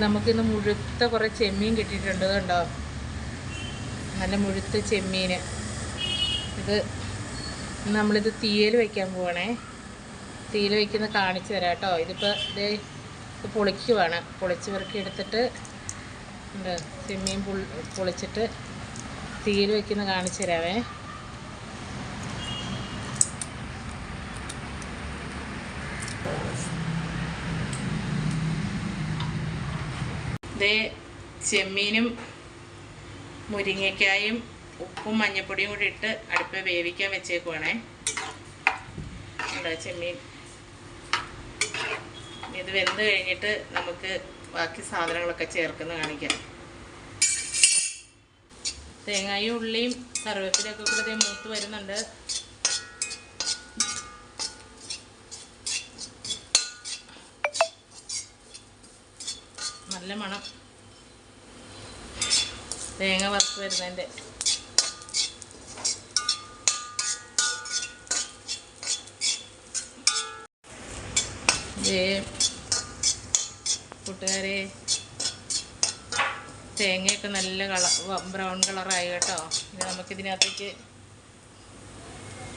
നമുക്കിന്ന് മുഴുത്ത കുറേ ചെമ്മീൻ കിട്ടിയിട്ടുണ്ട് കണ്ടോ. നല്ല മുഴുത്ത ചെമ്മീൻ. ഇത് നമ്മളിത് തീയിൽ വയ്ക്കാൻ പോവാണേ. തീയിൽ വയ്ക്കുന്ന കാണിച്ചു തരാം കേട്ടോ. ഇതിപ്പോൾ ഇത് പൊളിക്കുവാണ്. പൊളിച്ച് പെറുക്കി എടുത്തിട്ട് ചെമ്മീൻ പൊളിച്ചിട്ട് തീയിൽ വയ്ക്കുന്ന കാണിച്ചു തരാവേ. ചെമ്മീനും മുരിങ്ങയ്ക്കായും ഉപ്പും മഞ്ഞൾപ്പൊടിയും കൂടി ഇട്ട് അടുപ്പ് വേവിക്കാൻ വെച്ചേക്കുവാണേ. ചെമ്മീൻ ഇത് വെന്ത് കഴിഞ്ഞിട്ട് നമുക്ക് ബാക്കി സാധനങ്ങളൊക്കെ ചേർക്കുന്ന കാണിക്കാം. തേങ്ങയും ഉള്ളിയും കറിവേപ്പിലൊക്കെ കൂടെ മൂത്ത് വരുന്നുണ്ട്. നല്ല മണം തേങ്ങ വറുത്ത് വരുന്നതിൻ്റെ. കൂട്ടുകാരെ തേങ്ങയൊക്കെ നല്ല ബ്രൗൺ കളറായി കേട്ടോ. ഇനി നമുക്കിതിനകത്തേക്ക്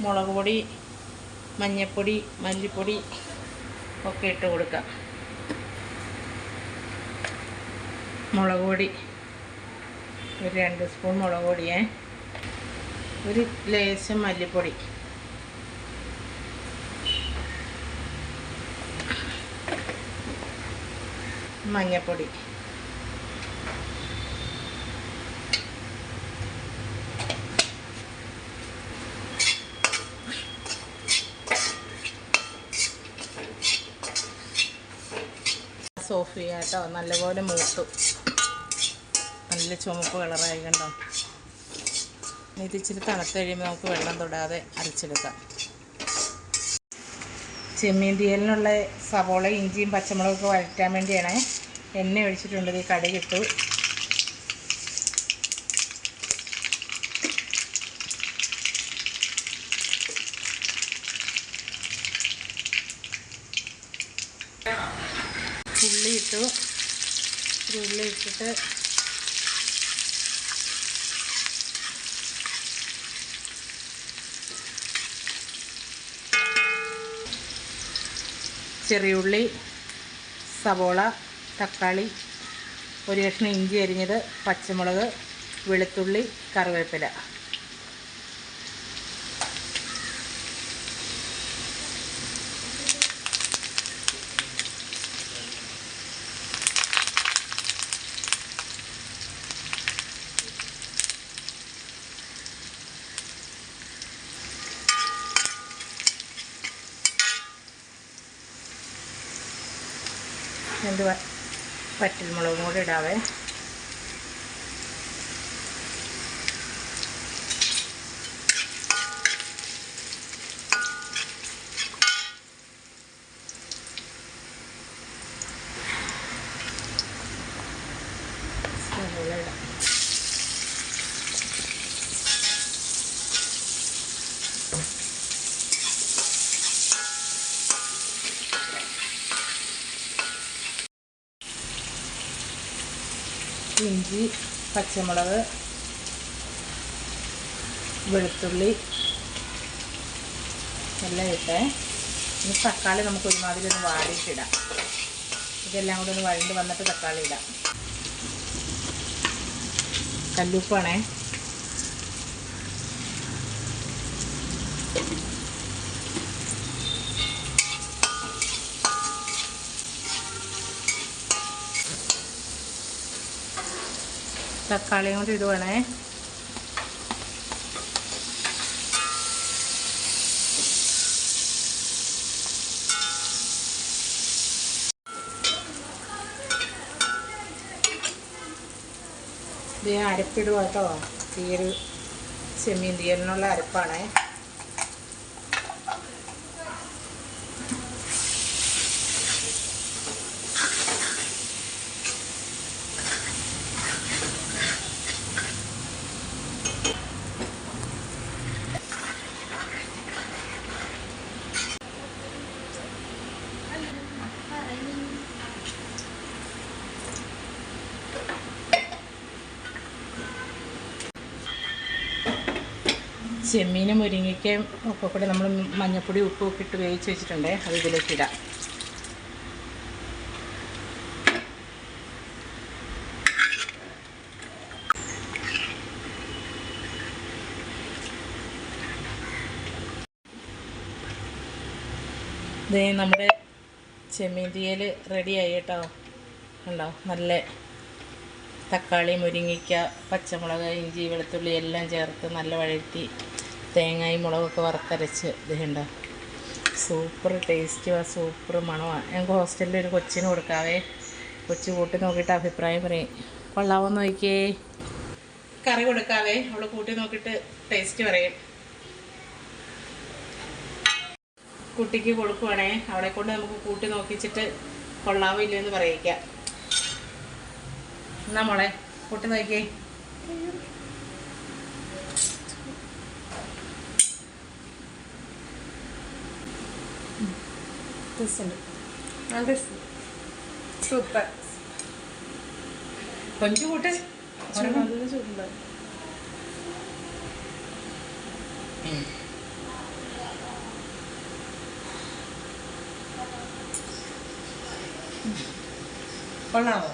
മുളക് പൊടി, മഞ്ഞൾപ്പൊടി, മല്ലിപ്പൊടി ഒക്കെ ഇട്ട് കൊടുക്കാം. മുളക് പൊടി ഒരു 2 സ്പൂൺ മുളക് പൊടിയേ, ഒരു ലേശം മല്ലിപ്പൊടി, മഞ്ഞൾപ്പൊടി, ഓഫ് ചെയ്യാം കേട്ടോ. നല്ലപോലെ മൂത്തു, നല്ല ചുമപ്പ് കളറായി കണ്ടോ. ഇത് ഇച്ചിരി തണുത്ത് കഴിയുമ്പോൾ നമുക്ക് വെള്ളം തൊടാതെ അരച്ചെടുക്കാം. ചെമ്മീൻ തീയലിനുള്ള സവോള, ഇഞ്ചിയും പച്ചമുളകൊക്കെ വഴറ്റാൻ വേണ്ടിയാണ് എണ്ണ ഒഴിച്ചിട്ടുണ്ട്. ഈ കടുകിട്ടു. ഉള്ളി ഇട്ടു. ഉള്ളി ഇട്ടിട്ട് ചെറിയുള്ളി, സവോള, തക്കാളി, ഒരു കഷ്ണം ഇഞ്ചി അരിഞ്ഞത്, പച്ചമുളക്, വെളുത്തുള്ളി, കറിവേപ്പില. പച്ചമുളകും കൂടി ഇടാവേ. ഇഞ്ചി, പച്ചമുളക്, വെളുത്തുള്ളി എല്ലാം ഇട്ടേ. ഇനി തക്കാളി നമുക്ക് ഒരുമാതിരി ഒന്ന് വാടിയിട്ടിടാം. ഇതെല്ലാം കൂടി ഒന്ന് വഴണ്ട് വന്നിട്ട് തക്കാളി ഇടാം. കല്ലുപ്പാണേ. തക്കാളിയും കൂടി ഇടുവാണേ. ഇത് അരപ്പിടുക കേട്ടോ. തീയൽ ചെമ്മീൻ തീയലിനുള്ള അരപ്പാണേ. ചെമ്മീനും മുരിങ്ങയ്ക്കയും ഒക്കെ കൂടെ നമ്മൾ മഞ്ഞപ്പൊടി ഉപ്പും ഒക്കെ ഇട്ട് വേവിച്ച് വെച്ചിട്ടുണ്ടേ, അത് ഇതിലേക്ക് ഇടാം. ഇത് നമ്മുടെ ചെമ്മീൻ തീയൽ റെഡിയായി കേട്ടോ. ഉണ്ടോ, നല്ല തക്കാളി, മുരിങ്ങയ്ക്ക, പച്ചമുളക്, ഇഞ്ചി, വെളുത്തുള്ളി എല്ലാം ചേർത്ത് നല്ല വഴറ്റി തേങ്ങയും മുളകൊക്കെ വറുത്തരച്ച് ഇത് ഉണ്ടോ, സൂപ്പർ ടേസ്റ്റുമാണ്, സൂപ്പർ മണമാണ്. ഞങ്ങൾക്ക് ഹോസ്റ്റലിൽ ഒരു കൊച്ചിന് കൊടുക്കാവേ. കൊച്ചു കൂട്ടി നോക്കിയിട്ട് അഭിപ്രായം പറയും. കൊള്ളാവോന്ന് നോക്കിയേ. കറി കൊടുക്കാവേ, അവൾ കൂട്ടി നോക്കിയിട്ട് ടേസ്റ്റ് പറയും. കുട്ടിക്ക് കൊടുക്കുവാണേ, അവളെ കൊണ്ട് നമുക്ക് കൂട്ടി നോക്കിച്ചിട്ട് കൊള്ളാവോ ഇല്ലയെന്ന് പറയിക്കാം. എന്നാ മോളെ കൂട്ടി നോക്കിയേ. സൂപ്പർ. കൊഞ്ചു കൂട്ട് നല്ല ചൂടുണ്ടാവും. കൊള്ളാമോ?